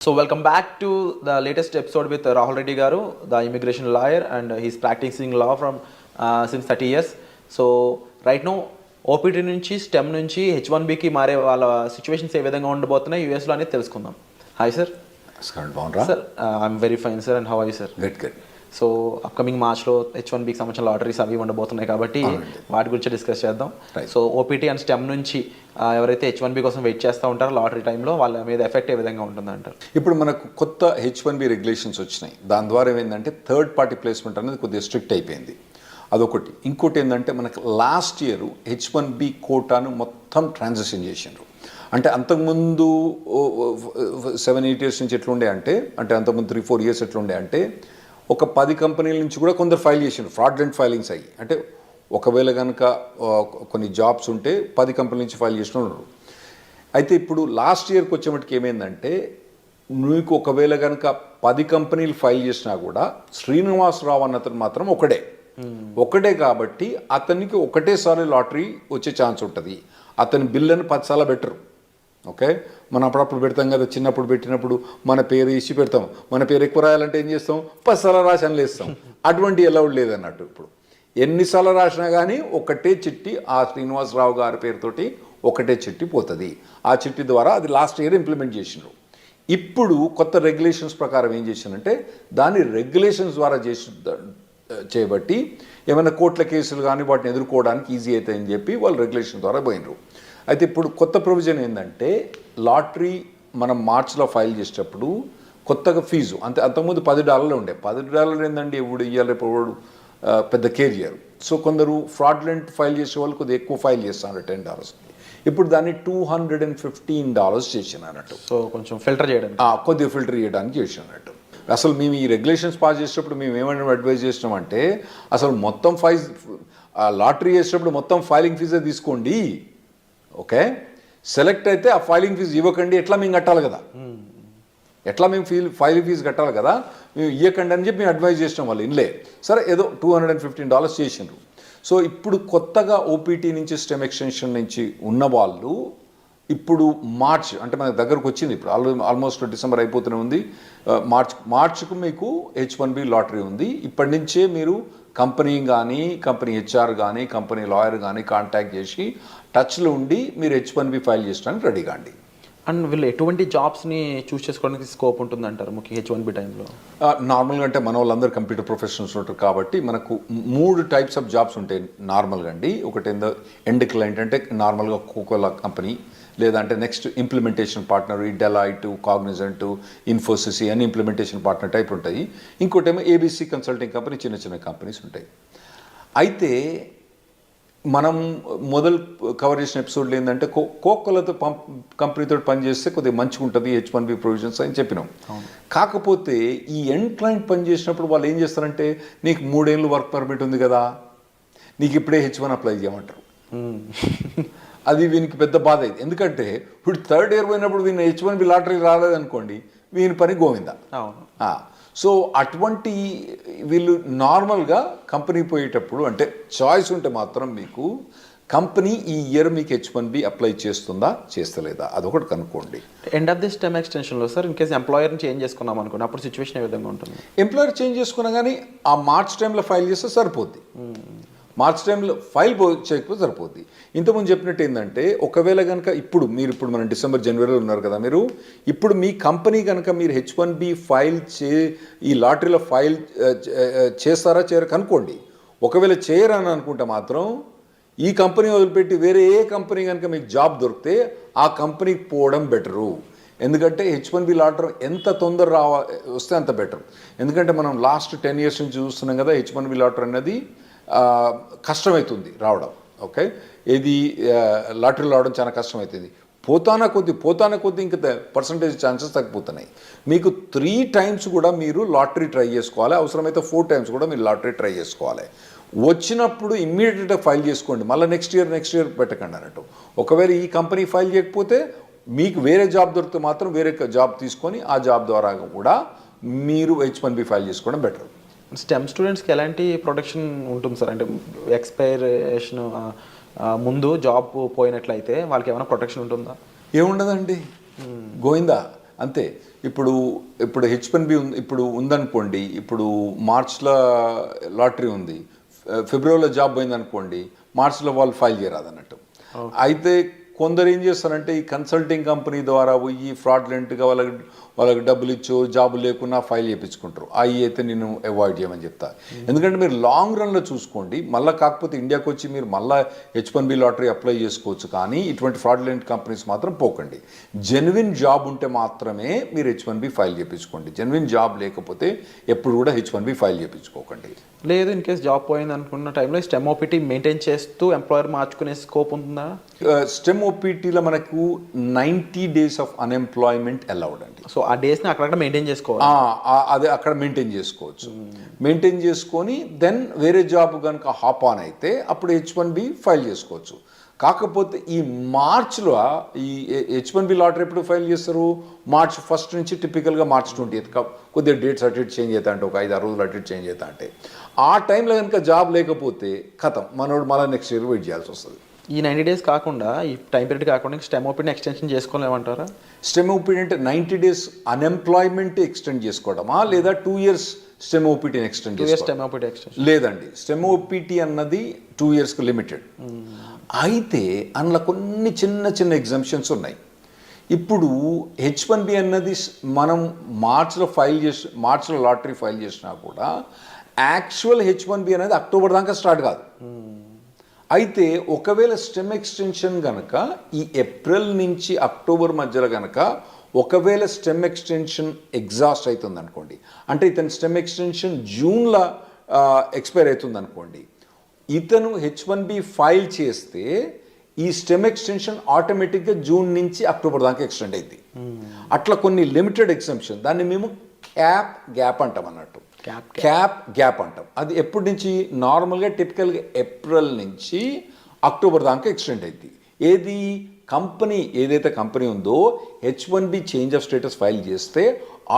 So welcome back to the latest episode with Rahul Reddy Garu, the immigration lawyer, and he's practicing law from since 30 years. So right now OPT నుంచి stem నుంచి H1Bకి మారే వాళ్ళ situations ఏ విధంగా ఉండబోతున్నాయి యూఎస్లో అనేది తెలుసుకుందాం. Hi sir. Sir I'm very fine sir, and how are you sir? Good. So upcoming మార్చ్లో H1Bకి సంబంధించిన లాటరీస్ అవి ఉండబోతున్నాయి కాబట్టి వాటి గురించి డిస్కస్ చేద్దాం. సో ఓపీటీ అండ్ స్టెమ్ నుంచి ఎవరైతే H1B కోసం వెయిట్ చేస్తూ ఉంటారో లాటరీ టైంలో వాళ్ళ మీద ఎఫెక్ట్ ఏ విధంగా ఉంటుందంటారు? ఇప్పుడు మనకు కొత్త H1B రెగ్యులేషన్స్ వచ్చినాయి. దాని ద్వారా ఏమైందంటే థర్డ్ పార్టీ ప్లేస్మెంట్ అనేది కొద్దిగా స్ట్రిక్ట్ అయిపోయింది. అదొకటి. ఇంకోటి ఏంటంటే మనకు లాస్ట్ ఇయర్ H1B కోటాను మొత్తం ట్రాన్సాక్షన్ చేసిండ్రు. అంటే అంతకుముందు 7-8 years నుంచి ఎట్లుండే అంటే అంతకుముందు 3-4 years ఎట్లుండే అంటే ఒక 10 కంపెనీల నుంచి కూడా కొందరు ఫైల్ చేసిండ్రు, ఫ్రాడ్లెంట్ ఫైలింగ్స్ అయ్యి. అంటే ఒకవేళ కనుక కొన్ని జాబ్స్ ఉంటే 10 కంపెనీల నుంచి ఫైల్ చేసిన ఉన్నారు. అయితే ఇప్పుడు లాస్ట్ ఇయర్కి వచ్చేమటికి ఏమైందంటే నీకు ఒకవేళ కనుక 10 కంపెనీలు ఫైల్ చేసినా కూడా శ్రీనివాసరావు అన్నతను మాత్రం ఒకటే కాబట్టి అతనికి ఒకటేసారి లాటరీ వచ్చే ఛాన్స్ ఉంటుంది. అతని బిల్లుని 10 సార్లు బెటరు. ఓకే, మనం అప్పుడప్పుడు పెడతాం కదా, చిన్నప్పుడు పెట్టినప్పుడు మన పేరు ఇచ్చి పెడతాం. మన పేరు ఎక్కువ రాయాలంటే ఏం చేస్తాం, 10 సార్లు రాసి అనలేస్తాం. అటువంటి అలౌడ్ లేదన్నట్టు. ఇప్పుడు ఎన్నిసార్లు రాసినా కానీ ఒకటే చిట్టి ఆ శ్రీనివాసరావు గారి పేరుతోటి ఒకటే చిట్టి పోతుంది. ఆ చిట్టి ద్వారా అది లాస్ట్ ఇయర్ ఇంప్లిమెంట్ చేసినారు. ఇప్పుడు కొత్త రెగ్యులేషన్స్ ప్రకారం ఏం చేసినంటే దాన్ని రెగ్యులేషన్స్ ద్వారా చేయబట్టి ఏమైనా కోర్టుల కేసులు కానీ వాటిని ఎదుర్కోవడానికి ఈజీ అవుతాయని చెప్పి వాళ్ళు రెగ్యులేషన్ ద్వారా పోయినరు. అయితే ఇప్పుడు కొత్త ప్రొవిజన్ ఏంటంటే లాటరీ మనం మార్చ్లో ఫైల్ చేసేటప్పుడు కొత్తగా ఫీజు అంతకుముందు $10 ఉండే. $10 ఏంటండి ఇప్పుడు ఇవ్వాలి, ఇప్పుడు పెద్ద కేర్ చేయరు. సో కొందరు ఫ్రాడ్లెంట్ ఫైల్ చేసే వాళ్ళు కొద్దిగా ఎక్కువ ఫైల్ చేస్తున్నారు, $10. ఇప్పుడు దాన్ని $215 చేసినట్టు. సో కొంచెం ఫిల్టర్ చేయడం, కొద్దిగా ఫిల్టర్ చేయడానికి చేసినట్టు. అసలు మేము ఈ రెగ్యులేషన్స్ పాస్ చేసేటప్పుడు మేము ఏమైనా అడ్వైజ్ చేసినామంటే అసలు మొత్తం లాటరీ చేసేటప్పుడు మొత్తం ఫైలింగ్ ఫీజే తీసుకోండి. ఓకే, సెలెక్ట్ అయితే ఆ ఫైలింగ్ ఫీజు ఇవ్వకండి. ఎట్లా మేము కట్టాలి కదా, ఫైలింగ్ ఫీజు కట్టాలి కదా, మేము ఇవ్వకండి అని చెప్పి మేము అడ్వైజ్ చేసినాం. వాళ్ళు ఇన్లే సరే ఏదో $215 చేసిండ్రు. సో ఇప్పుడు కొత్తగా ఓపీటీ నుంచి స్టెమ్ ఎక్స్టెన్షన్ నుంచి ఉన్న వాళ్ళు ఇప్పుడు మార్చ్ అంటే మనకు దగ్గరకు వచ్చింది. ఇప్పుడు ఆల్మోస్ట్ డిసెంబర్ అయిపోతూనే ఉంది. మార్చ్కు మీకు H1B లాటరీ ఉంది. ఇప్పటి నుంచే మీరు కంపెనీ కానీ కంపెనీ హెచ్ఆర్ కానీ కంపెనీ లాయర్ కానీ కాంటాక్ట్ చేసి టచ్లో ఉండి మీరు H1B ఫైల్ చేయడానికి రెడీ కాండి. అండ్ వీళ్ళు ఎటువంటి జాబ్స్ని చూస్ చేసుకోవడానికి స్కోప్ ఉంటుంది అంటారు ముఖ్యంగా H1B టైంలో? నార్మల్గా అంటే మన వాళ్ళందరూ కంప్యూటర్ ప్రొఫెషనల్స్ ఉంటారు కాబట్టి మనకు 3 types ఆఫ్ జాబ్స్ ఉంటాయి నార్మల్గా అండి. ఒకటి ఎండ్ క్లయింట్ అంటే నార్మల్గా కోకోలా కంపెనీ, లేదంటే నెక్స్ట్ ఇంప్లిమెంటేషన్ పార్ట్నర్, ఈ డెలాయిట్, కాగ్నిజెంట్, ఇన్ఫోసిస్ అని ఇంప్లిమెంటేషన్ పార్ట్నర్ టైప్ ఉంటాయి. ఇంకోటేమో ABC కన్సల్టింగ్ కంపెనీ, చిన్న కంపెనీస్ ఉంటాయి. అయితే మనం మొదలు కవర్ చేసిన ఎపిసోడ్లో ఏంటంటే కోకోలతో కంపెనీతో పనిచేస్తే కొద్దిగా మంచిగా ఉంటుంది H1B ప్రొవిజన్స్ అని చెప్పినాం. కాకపోతే ఈ ఎండ్ క్లయింట్ పనిచేసినప్పుడు వాళ్ళు ఏం చేస్తారంటే నీకు 3 ఏళ్ళు వర్క్ పర్మిట్ ఉంది కదా, నీకు ఇప్పుడే H1 అప్లై చేయమంటారు. అది వీనికి పెద్ద బాధ అయింది. ఎందుకంటే ఇప్పుడు 3rd year పోయినప్పుడు వీని H1B లాటరీ రాలేదనుకోండి, వీని పని గోవిందా. సో అటువంటి వీళ్ళు నార్మల్గా కంపెనీ పోయేటప్పుడు అంటే చాయిస్ ఉంటే మాత్రం మీకు కంపెనీ ఈ ఇయర్ మీకు H1B అప్లై చేస్తుందా చేస్తలేదా అదొకటి కనుక్కోండి. ఎండ్ ఆఫ్ ది స్టెమ్ ఎక్స్టెన్షన్లో సార్ ఇన్ కేసు ఎంప్లాయర్ని చేంజ్ చేసుకున్నాం అనుకోండి, అప్పుడు సిచ్యువేషన్ ఏ విధంగా ఉంటుంది? ఎంప్లాయర్ చేంజ్ చేసుకున్నా కానీ ఆ మార్చ్ టైంలో ఫైల్ చేస్తే సరిపోద్ది. మార్చ్ టైంలో ఫైల్ చేయకపోతే సరిపోద్ది. ఇంతకుముందు చెప్పినట్టు ఏంటంటే ఒకవేళ కనుక ఇప్పుడు మనం డిసెంబర్ జనవరిలో ఉన్నారు కదా, మీరు ఇప్పుడు మీ కంపెనీ కనుక మీరు H1B ఫైల్ ఈ లాటరీలో ఫైల్ చేస్తారా చేయరా కనుక్కోండి. ఒకవేళ చేయరని అనుకుంటే మాత్రం ఈ కంపెనీ వదిలిపెట్టి వేరే ఏ కంపెనీ కనుక మీకు జాబ్ దొరికితే ఆ కంపెనీకి పోవడం బెటరు. ఎందుకంటే H1B లాటరీ ఎంత తొందర వస్తే అంత బెటర్. ఎందుకంటే మనం లాస్ట్ 10 years నుంచి చూస్తున్నాం కదా, H1B లాటరీ అనేది కష్టమవుతుంది రావడం. ఓకే, ఇది లాటరీలో రావడం చాలా కష్టమవుతుంది. పోతానా కొద్ది ఇంకా పర్సంటేజ్ ఛాన్సెస్ తగ్గిపోతున్నాయి. మీకు 3 times కూడా మీరు లాటరీ ట్రై చేసుకోవాలి, అవసరమైతే 4 times కూడా మీరు లాటరీ ట్రై చేసుకోవాలి. వచ్చినప్పుడు ఇమ్మీడియట్గా ఫైల్ చేసుకోండి, మళ్ళీ నెక్స్ట్ ఇయర్ పెట్టకండి అన్నట్టు. ఒకవేళ ఈ కంపెనీ ఫైల్ చేయకపోతే మీకు వేరే జాబ్ దొరికితే మాత్రం వేరే జాబ్ తీసుకొని ఆ జాబ్ ద్వారా కూడా మీరు H1B ఫైల్ చేసుకోవడం బెటర్. స్టెమ్ స్టూడెంట్స్కి ఎలాంటి ప్రొటెక్షన్ ఉంటుంది సార్? అంటే ఎక్స్పైరేషన్ ముందు జాబ్ పోయినట్లయితే వాళ్ళకి ఏమైనా ప్రొటెక్షన్ ఉంటుందా? ఏముండదండి, గోయిందా. అంతే. ఇప్పుడు ఇప్పుడు H1B ఇప్పుడు ఉందనుకోండి, ఇప్పుడు మార్చ్లో లాటరీ ఉంది, ఫిబ్రవరిలో జాబ్ పోయిందనుకోండి, మార్చ్లో వాళ్ళు ఫైల్ చేయరాదు అన్నట్టు. అయితే కొందరు ఏం చేస్తారంటే ఈ కన్సల్టింగ్ కంపెనీ ద్వారా పోయి ఫ్రాడ్లెంట్గా వాళ్ళకి డబ్బులు ఇచ్చో జాబ్ లేకున్నా ఫైల్ చేయించుకుంటారు. అవి అయితే నేను అవాయిడ్ చేయమని చెప్తా. ఎందుకంటే మీరు లాంగ్ రన్లో చూసుకోండి, మళ్ళీ కాకపోతే ఇండియాకి వచ్చి మీరు మళ్ళీ H1B లాటరీ అప్లై చేసుకోవచ్చు, కానీ ఇటువంటి ఫ్రాడ్లెంట్ కంపెనీస్ మాత్రం పోకండి. జెన్యున్ జాబ్ ఉంటే మాత్రమే మీరు H1B ఫైల్ చేయించుకోండి. జెన్యున్ జాబ్ లేకపోతే ఎప్పుడు కూడా H1B ఫైల్ చేయించుకోకండి. లేదు ఇన్ కేస్ జాబ్ పోయింది అనుకున్న టైంలో స్టెమ్ ఓపీటీ మెయింటైన్ చేస్తూ ఎంప్లాయర్ మార్చుకునే స్కోప్ ఉంటుందా? స్టెమ్ ఓపీటీలో మనకు 90 days ఆఫ్ అన్ఎంప్లాయ్మెంట్ అలౌడ్ అండి. సో ఆ డేస్ని అక్కడక్కడ మెయింటైన్ చేసుకోవాలి. అదే అక్కడ మెయింటైన్ చేసుకోవచ్చు. మెయింటైన్ చేసుకొని దెన్ వేరే జాబ్ కనుక హాప్ ఆన్ అయితే అప్పుడు H1B ఫైల్ చేసుకోవచ్చు. కాకపోతే ఈ మార్చ్లో ఈ H1B లాటరీ ఎప్పుడు ఫైల్ చేస్తారు? మార్చ్ 1 నుంచి టిపికల్గా మార్చ్ 20th కొద్దిగా డేట్స్ అటు ఇటు చేంజ్ అవుతా అంటే ఒక 5-6 రోజులు అటు ఇటు చేంజ్ అవుతా అంటే ఆ టైంలో కనుక జాబ్ లేకపోతే కథం మనోడు మళ్ళీ నెక్స్ట్ ఇయర్ వెయిట్ చేయాల్సి వస్తుంది. ఈ 90 days కాకుండా ఈ టైం పీరియడ్ కాకుండా స్టెమ్ ఓపీని ఎక్స్టెన్షన్ చేసుకోలేమంటారా? స్టెమ్ ఓపీటీ అంటే 90 days అన్ఎంప్లాయ్మెంట్ ఎక్స్టెండ్ చేసుకోవడమా, లేదా 2 years స్టెమ్ ఓపీటీని ఎక్స్టెండ్ చేసుకోవడం? స్టెమ్ ఓపీటీ ఎక్స్టెన్షన్ లేదండి. స్టెమ్ ఓపీటీ అన్నది 2 yearsకి లిమిటెడ్. అయితే అందులో కొన్ని చిన్న చిన్న ఎగ్జామ్షన్స్ ఉన్నాయి. ఇప్పుడు H1B అన్నది మనం మార్చ్లో లాటరీ ఫైల్ చేసినా కూడా యాక్చువల్ H1B అనేది అక్టోబర్ దాకా స్టార్ట్ కాదు. అయితే ఒకవేళ స్టెమ్ ఎక్స్టెన్షన్ కనుక ఈ ఏప్రిల్ నుంచి అక్టోబర్ మధ్యలో కనుక ఒకవేళ స్టెమ్ ఎక్స్టెన్షన్ ఎగ్జాస్ట్ అవుతుంది అనుకోండి, అంటే ఇతని స్టెమ్ ఎక్స్టెన్షన్ జూన్లో ఎక్స్పైర్ అవుతుంది అనుకోండి, ఇతను H1B ఫైల్ చేస్తే ఈ స్టెమ్ ఎక్స్టెన్షన్ ఆటోమేటిక్గా జూన్ నుంచి అక్టోబర్ దాకా ఎక్స్టెండ్ అయింది. అట్లా కొన్ని లిమిటెడ్ ఎగ్జామ్షన్, దాన్ని మేము క్యాప్ గ్యాప్ అంటాం అన్నట్టు. క్యాప్ గ్యాప్ అంటాం. అది ఎప్పటి నుంచి? నార్మల్గా టిపికల్గా ఏప్రిల్ నుంచి అక్టోబర్ దాకా ఎక్స్టెండ్ అయింది. ఏది కంపెనీ ఏదైతే కంపెనీ ఉందో H1B change of status file చేస్తే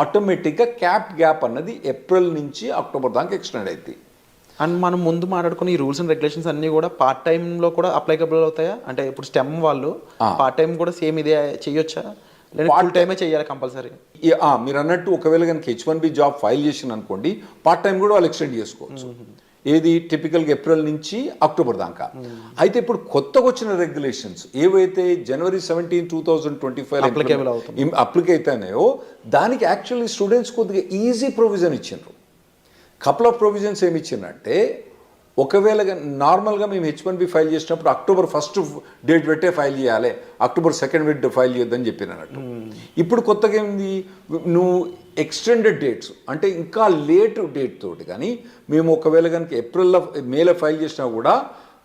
ఆటోమేటిక్గా క్యాప్ గ్యాప్ అన్నది ఏప్రిల్ నుంచి అక్టోబర్ దాకా ఎక్స్టెండ్ అయింది. అండ్ మనం ముందు మాట్లాడుకున్న ఈ రూల్స్ అండ్ రెగ్యులేషన్స్ అన్నీ కూడా పార్ట్ టైంలో కూడా అప్లైకబుల్ అవుతాయా? అంటే ఇప్పుడు స్టెమ్ వాళ్ళు పార్ట్ టైం కూడా సేమ్ ఇదే చేయొచ్చా, లేదా ఫుల్ టైమే చేయాలి కంపల్సరీ? మీరు అన్నట్టు ఒకవేళ కనుక H1B జాబ్ ఫైల్ చేసిన అనుకోండి, పార్ట్ టైం కూడా వాళ్ళు ఎక్స్టెండ్ చేసుకోవచ్చు. ఏది టిపికల్గా ఏప్రిల్ నుంచి అక్టోబర్ దాకా. అయితే ఇప్పుడు కొత్తగా వచ్చిన రెగ్యులేషన్స్ ఏవైతే January 17, 2025 అప్లిక్ అవుతాయో దానికి యాక్చువల్లీ స్టూడెంట్స్ కొద్దిగా ఈజీ ప్రొవిజన్ ఇచ్చిండ్రు. కపుల్ ఆఫ్ ప్రొవిజన్స్ ఏమి ఇచ్చిందంటే, ఒకవేళ నార్మల్గా మేము H1B ఫైల్ చేసినప్పుడు అక్టోబర్ 1st డేట్ పెట్టే ఫైల్ చేయాలి, అక్టోబర్ 2nd ఫైల్ చేయొద్దని చెప్పినట్టు. ఇప్పుడు కొత్తగా ఏంది, నువ్వు ఎక్స్టెండెడ్ డేట్స్ అంటే ఇంకా లేట్ డేట్ తోటి కానీ మేము ఒకవేళ కనుక ఏప్రిల్లో మేలో ఫైల్ చేసినా కూడా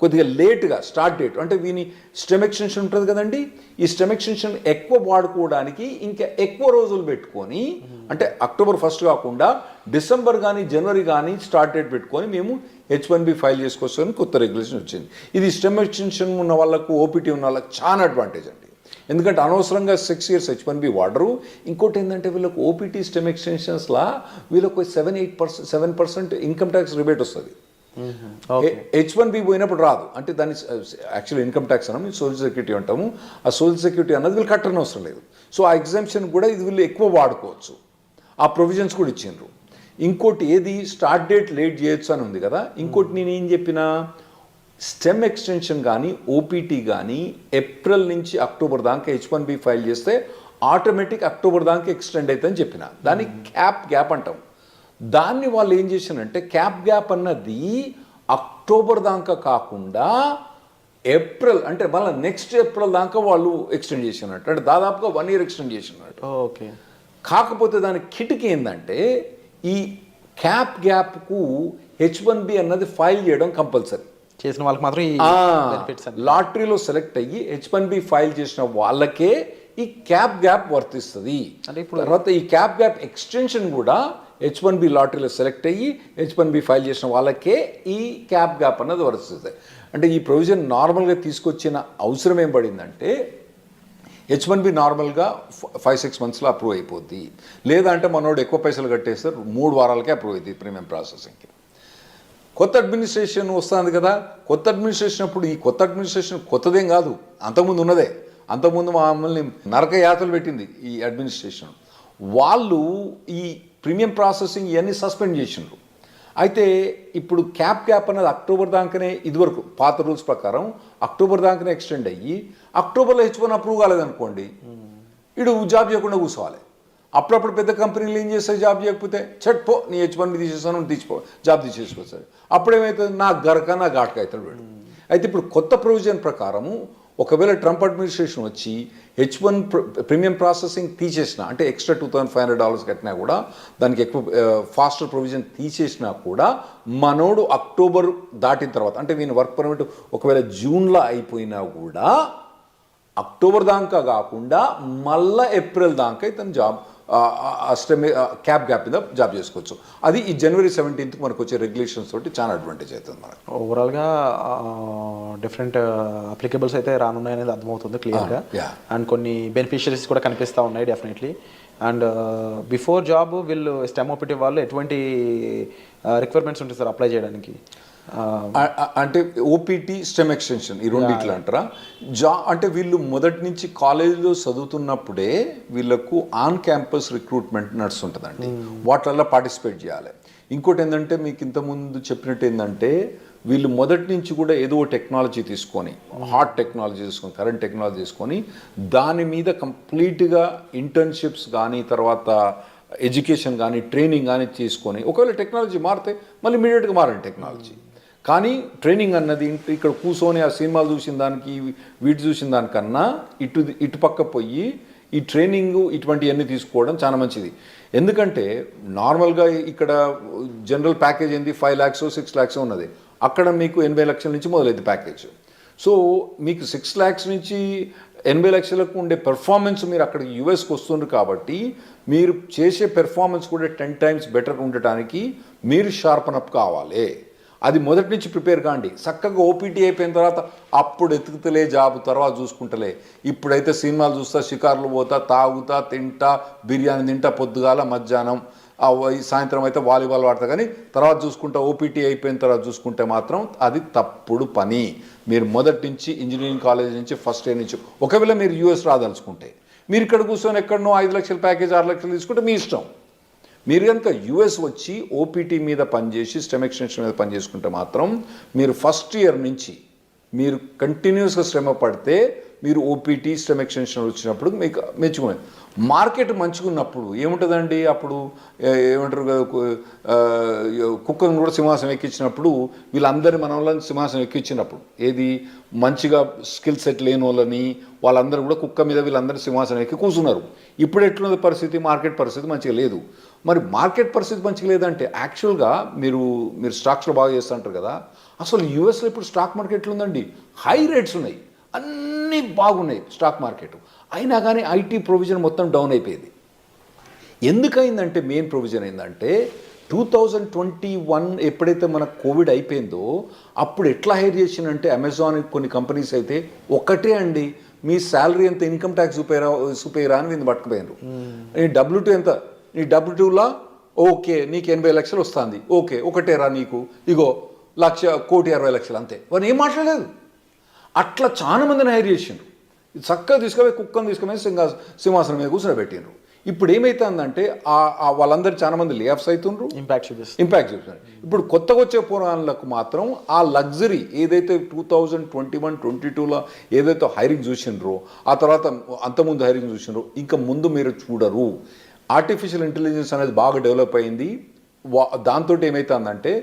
కొద్దిగా లేట్గా స్టార్ట్ డేట్ అంటే వీని స్టెమ్ ఎక్స్టెన్షన్ ఉంటుంది కదండి, ఈ స్టెమ్ ఎక్స్టెన్షన్ ఎక్కువ వాడుకోవడానికి ఇంకా ఎక్కువ రోజులు పెట్టుకొని, అంటే అక్టోబర్ 1st కాకుండా డిసెంబర్ కానీ జనవరి కానీ స్టార్ట్ డేట్ పెట్టుకొని మేము H1B ఫైల్ చేసుకోవచ్చని కొత్త రెగ్యులేషన్ వచ్చింది. ఇది స్టెమ్ ఎక్స్టెన్షన్ ఉన్న వాళ్ళకు, ఓపీటీ ఉన్న వాళ్ళకి చాలా అడ్వాంటేజ్ అండి. ఎందుకంటే అనవసరంగా 6 years H1B వాడరు. ఇంకోటి ఏంటంటే వీళ్ళకు ఓపీటీ స్టెమ్ ఎక్స్టెన్షన్స్లా వీళ్ళకు 7% ఇన్కమ్ ట్యాక్స్ రిబేట్ వస్తుంది. H1B పోయినప్పుడు రాదు. అంటే దాన్ని యాక్చువల్ ఇన్కమ్ ట్యాక్స్ అన్నాము, సోషల్ సెక్యూరిటీ అంటాము. ఆ సోషల్ సెక్యూరిటీ అన్నది వీళ్ళు కట్టని అవసరం లేదు. సో ఆ ఎగ్జామ్షన్ కూడా ఇది వీళ్ళు ఎక్కువ వాడుకోవచ్చు. ఆ ప్రొవిజన్స్ కూడా ఇచ్చిండ్రు. ఇంకోటి ఏది స్టార్ట్ డేట్ లేట్ చేయొచ్చు అని ఉంది కదా. ఇంకోటి నేను ఏం చెప్పినా, స్టెమ్ ఎక్స్టెన్షన్ కానీ ఓపీటీ కానీ ఏప్రిల్ నుంచి అక్టోబర్ దాకా H1B ఫైల్ చేస్తే ఆటోమేటిక్ అక్టోబర్ దాకా ఎక్స్టెండ్ అవుతుందని చెప్పిన. దాన్ని క్యాప్ గ్యాప్ అంటాం. దాన్ని వాళ్ళు ఏం చేశారంటే క్యాప్ గ్యాప్ అన్నది అక్టోబర్ దాకా కాకుండా ఏప్రిల్ అంటే మళ్ళీ నెక్స్ట్ ఏప్రిల్ దాకా వాళ్ళు ఎక్స్టెండ్ చేసినట్టు, అంటే దాదాపుగా 1 year ఎక్స్టెండ్ చేసినట్టు. ఓకే. కాకపోతే దాని కిటికీ ఏంటంటే ఈ క్యాప్ గ్యాప్కు H1B అన్నది ఫైల్ చేయడం కంపల్సరీ. చేసిన వాళ్ళకి మాత్రం లాటరీలో సెలెక్ట్ అయ్యి H1B ఫైల్ చేసిన వాళ్ళకే ఈ క్యాప్ గ్యాప్ వర్తిస్తుంది. అంటే ఇప్పుడు తర్వాత ఈ క్యాప్ గ్యాప్ ఎక్స్టెన్షన్ కూడా H1B లాటరీలో సెలెక్ట్ అయ్యి H1B ఫైల్ చేసిన వాళ్ళకే ఈ క్యాప్ గ్యాప్ అన్నది వర్తిస్తుంది. అంటే ఈ ప్రొవిజన్ నార్మల్గా తీసుకొచ్చిన అవసరం ఏం పడిందంటే, H1B నార్మల్గా 5-6 monthsలో అప్రూవ్ అయిపోద్ది. లేదా అంటే మనోడు ఎక్కువ పైసలు కట్టేస్తారు, 3 వారాలకే అప్రూవ్ అవుతుంది ప్రీమియం ప్రాసెసింగ్కి. కొత్త అడ్మినిస్ట్రేషన్ వస్తుంది కదా, కొత్త అడ్మినిస్ట్రేషన్ అప్పుడు ఈ కొత్త అడ్మినిస్ట్రేషన్ కొత్తదేం కాదు, అంతకుముందు ఉన్నదే. అంతకుముందు మమ్మల్ని నరక యాతలు పెట్టింది ఈ అడ్మినిస్ట్రేషన్. వాళ్ళు ఈ ప్రీమియం ప్రాసెసింగ్ ఇవన్నీ సస్పెండ్ చేసిండ్రు. అయితే ఇప్పుడు క్యాప్ అనేది అక్టోబర్ దాకానే, ఇదివరకు పాత రూల్స్ ప్రకారం అక్టోబర్ దాకానే ఎక్స్టెండ్ అయ్యి అక్టోబర్లో H1 అప్రూవ్ కాలేదనుకోండి, ఇడు జాబ్ చేయకుండా కూర్చోవాలి. అప్పుడప్పుడు పెద్ద కంపెనీలు ఏం చేస్తాయి, జాబ్ చేయకపోతే పో నీ H1 తీసేస్తాను తీసిపో, జాబ్ తీసేసుకొస్తాడు. అప్పుడేమవుతుంది, నా గరక నా ఘాటక అవుతాడు వీడు. అయితే ఇప్పుడు కొత్త ప్రొవిజన్ ప్రకారము ఒకవేళ ట్రంప్ అడ్మినిస్ట్రేషన్ వచ్చి H1 ప్రీమియం ప్రాసెసింగ్ తీసేసిన, అంటే ఎక్స్ట్రా $2,500 కట్టినా కూడా, దానికి ఎక్కువ ఫాస్టర్ ప్రొవిజన్ తీసేసినా కూడా, మనోడు అక్టోబర్ దాటిన తర్వాత, అంటే వీని వర్క్ పర్మిట్ ఒకవేళ జూన్లో అయిపోయినా కూడా అక్టోబర్ దాకా కాకుండా మళ్ళీ ఏప్రిల్ దాకా ఇతను జాబ్ క్యాప్ మీద జాబ్ చేసుకోవచ్చు. అది ఈ January 17th మనకు వచ్చే రెగ్యులేషన్స్ తోటి చాలా అడ్వాంటేజ్ అవుతుంది మనకు. ఓవరాల్గా డిఫరెంట్ అప్లికేబుల్స్ అయితే రానున్నాయనేది అర్థమవుతుంది క్లియర్గా. అండ్ కొన్ని బెనిఫిషరీస్ కూడా కనిపిస్తూ ఉన్నాయి డెఫినెట్లీ. అండ్ బిఫోర్ జాబ్ వీళ్ళు స్టెమ్ ఓపీటీ వాళ్ళు ఎటువంటి రిక్వైర్మెంట్స్ ఉంటాయి సార్ అప్లై చేయడానికి? అంటే ఓపీటీ స్టెమ్ ఎక్స్టెన్షన్ ఈ రెండిట్లు అంటారా? అంటే వీళ్ళు మొదటి నుంచి కాలేజీలో చదువుతున్నప్పుడే వీళ్ళకు ఆన్ క్యాంపస్ రిక్రూట్మెంట్ నడుస్తుంటుందండి. వాటిల్లో పార్టిసిపేట్ చేయాలి. ఇంకోటి ఏంటంటే, మీకు ఇంతకుముందు చెప్పినట్టు ఏంటంటే, వీళ్ళు మొదటి నుంచి కూడా ఏదో టెక్నాలజీ తీసుకొని, హాట్ టెక్నాలజీ తీసుకొని, కరెంట్ టెక్నాలజీ తీసుకొని, దాని మీద కంప్లీట్గా ఇంటర్న్షిప్స్ కానీ, తర్వాత ఎడ్యుకేషన్ కానీ, ట్రైనింగ్ కానీ తీసుకొని, ఒకవేళ టెక్నాలజీ మారితే మళ్ళీ ఇమీడియట్గా మారండి టెక్నాలజీ. కానీ ట్రైనింగ్ అన్నది ఇక్కడ కూర్చొని ఆ సినిమాలు చూసిన దానికి వీటి చూసిన దానికన్నా ఇటు పక్క పోయి ఈ ట్రైనింగ్ ఇటువంటివన్నీ తీసుకోవడం చాలా మంచిది. ఎందుకంటే నార్మల్గా ఇక్కడ జనరల్ ప్యాకేజ్ ఏంది 5 lakhs 6 lakhs ఉన్నది. అక్కడ మీకు 80 లక్షల నుంచి మొదలైంది ప్యాకేజ్. సో మీకు 6 lakhs నుంచి 80 లక్షలకు ఉండే పెర్ఫార్మెన్స్ మీరు అక్కడ యూఎస్కి వస్తుండ్రు కాబట్టి, మీరు చేసే పెర్ఫార్మెన్స్ కూడా 10 times బెటర్ ఉండటానికి మీరు షార్పన్ అప్ కావాలి. అది మొదటి నుంచి ప్రిపేర్ కాండి. చక్కగా ఓపీటీ అయిపోయిన తర్వాత అప్పుడు ఎతుకుతలే జాబ్, తర్వాత చూసుకుంటలే. ఇప్పుడైతే సినిమాలు చూస్తా, షికార్లు పోతా, తాగుతా, తింటా, బిర్యానీ తింటా, పొద్దుగాల మధ్యాహ్నం, సాయంత్రం అయితే వాలీబాల్ ఆడతా, కానీ తర్వాత చూసుకుంటా, ఓపీటీ అయిపోయిన తర్వాత చూసుకుంటే మాత్రం అది తప్పుడు పని. మీరు మొదటి నుంచి ఇంజనీరింగ్ కాలేజ్ నుంచి ఫస్ట్ ఇయర్ నుంచి, ఒకవేళ మీరు యూఎస్ రాదలుచుకుంటే, మీరు ఇక్కడ కూర్చొని ఎక్కడనో 5 లక్షల ప్యాకేజ్ 6 లక్షలు తీసుకుంటే మీ ఇష్టం. మీరు కనుక యూఎస్ వచ్చి ఓపీటీ మీద పనిచేసి స్టెమ్ ఎక్స్టెన్షన్ మీద పనిచేసుకుంటే మాత్రం మీరు ఫస్ట్ ఇయర్ నుంచి మీరు కంటిన్యూస్గా శ్రమ పడితే మీరు ఓపీటీ స్టెమ్ ఎక్స్టెన్షన్ వచ్చినప్పుడు మీకు మెచ్చుకునేది. మార్కెట్ మంచుకున్నప్పుడు ఏముంటుందండి, అప్పుడు ఏమంటారు కదా, కుక్కను కూడా సింహాసనం ఎక్కించినప్పుడు వీళ్ళందరినీ మన వాళ్ళని సింహాసనం ఎక్కించినప్పుడు, ఏది మంచిగా స్కిల్ సెట్ లేని వాళ్ళని వాళ్ళందరూ కూడా కుక్క మీద వీళ్ళందరూ సింహాసనం ఎక్కి కూర్చున్నారు. ఇప్పుడు ఎట్లున్నది పరిస్థితి, మార్కెట్ పరిస్థితి మంచిగా లేదు. మరి మార్కెట్ పరిస్థితి మంచిగా లేదంటే యాక్చువల్గా మీరు స్టాక్స్లో బాగా చేస్తుంటారు కదా, అసలు యూఎస్లో ఇప్పుడు స్టాక్ మార్కెట్లు ఉందండి, హై రేట్స్ ఉన్నాయి, అన్నీ బాగున్నాయి స్టాక్ మార్కెట్. అయినా కానీ ఐటీ ప్రొవిజన్ మొత్తం డౌన్ అయిపోయింది. ఎందుకైందంటే మెయిన్ ప్రొవిజన్ ఏంటంటే 2021 ఎప్పుడైతే మన కోవిడ్ అయిపోయిందో అప్పుడు ఎట్లా హైర్ చేసిందంటే, అమెజాన్ కొన్ని కంపెనీస్ అయితే ఒకటే అండి, మీ శాలరీ ఎంత, ఇన్కమ్ ట్యాక్స్ చూపేరా అని వీళ్ళు పట్టుకుపోయినారు. నీ W2 ఎంత, నీ W2లా ఓకే నీకు 80 లక్షలు వస్తుంది, ఓకే ఒకటేరా నీకు, ఇగో 1,60,60,000 అంతే. వారు ఏం మాట్లాడలేదు. అట్లా చాలా మందిని హైర్ చేసిండ్రు. చక్కగా తీసుకుపోయి కుక్కను తీసుకుపోయి సింహాసనం మీద కూర్చోబెట్టిండ్రు. ఇప్పుడు ఏమవుతుందంటే వాళ్ళందరూ చాలా మంది లే ఆఫ్స్ అవుతుండ్రు, ఇంపాక్ట్ చూపిస్తున్నారు. ఇప్పుడు కొత్తగా వచ్చే పురాణాలకు మాత్రం ఆ లగ్జరీ ఏదైతే 2021-22లో ఏదైతే హైరింగ్ చూసిండ్రో, ఆ తర్వాత అంతకుముందు హైరింగ్ చూసిండ్రో, ఇంకా ముందు మీరు చూడరు. ఆర్టిఫిషియల్ ఇంటెలిజెన్స్ అనేది బాగా డెవలప్ అయింది. దాంతో ఏమవుతుందంటే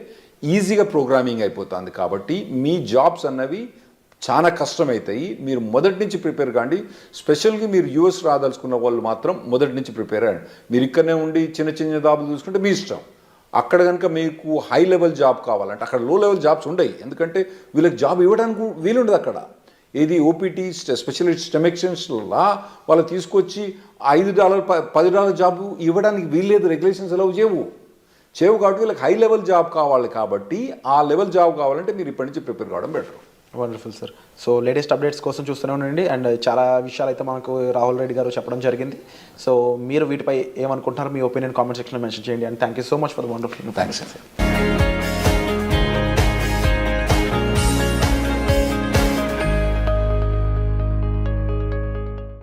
ఈజీగా ప్రోగ్రామింగ్ అయిపోతుంది. కాబట్టి మీ జాబ్స్ అన్నవి చాలా కష్టమవుతాయి. మీరు మొదటి నుంచి ప్రిపేర్ కాండి. స్పెషల్గా మీరు యూఎస్ రాదలుచుకున్న వాళ్ళు మాత్రం మొదటి నుంచి ప్రిపేర్ అయ్యండి. మీరు ఇక్కడనే ఉండి చిన్న చిన్న జాబులు చూసుకుంటే మీ ఇష్టం. అక్కడ కనుక మీకు హై లెవెల్ జాబ్ కావాలంటే అక్కడ లో లెవెల్ జాబ్స్ ఉండవు. ఎందుకంటే వీళ్ళకి జాబ్ ఇవ్వడానికి వీలుండదు అక్కడ. ఏది ఓపీటీ స్పెషలిస్ట్ స్టెమ్ ఎక్స్టెన్షన్లా వాళ్ళు తీసుకొచ్చి $5 $10 జాబ్ ఇవ్వడానికి వీల్లేదు. రెగ్యులేషన్స్ ఎలా చేయవు కాబట్టి వీళ్ళకి హై లెవెల్ జాబ్ కావాలి. కాబట్టి ఆ లెవెల్ జాబ్ కావాలంటే మీరు ఇప్పటి నుంచి ప్రిపేర్ కావడం better. Wonderful sir. So latest updates కోసం చూస్తూనే ఉండండి. అండ్ చాలా విషయాలు అయితే మనకు రాహుల్ రెడ్డి గారు చెప్పడం జరిగింది. సో మీరు వీటిపై ఏమనుకుంటున్నారు, మీ ఒపీనియన్ కామెంట్ సెక్షన్లో మెన్షన్ చేయండి. And thank you so much for the wonderful. Thanks sir.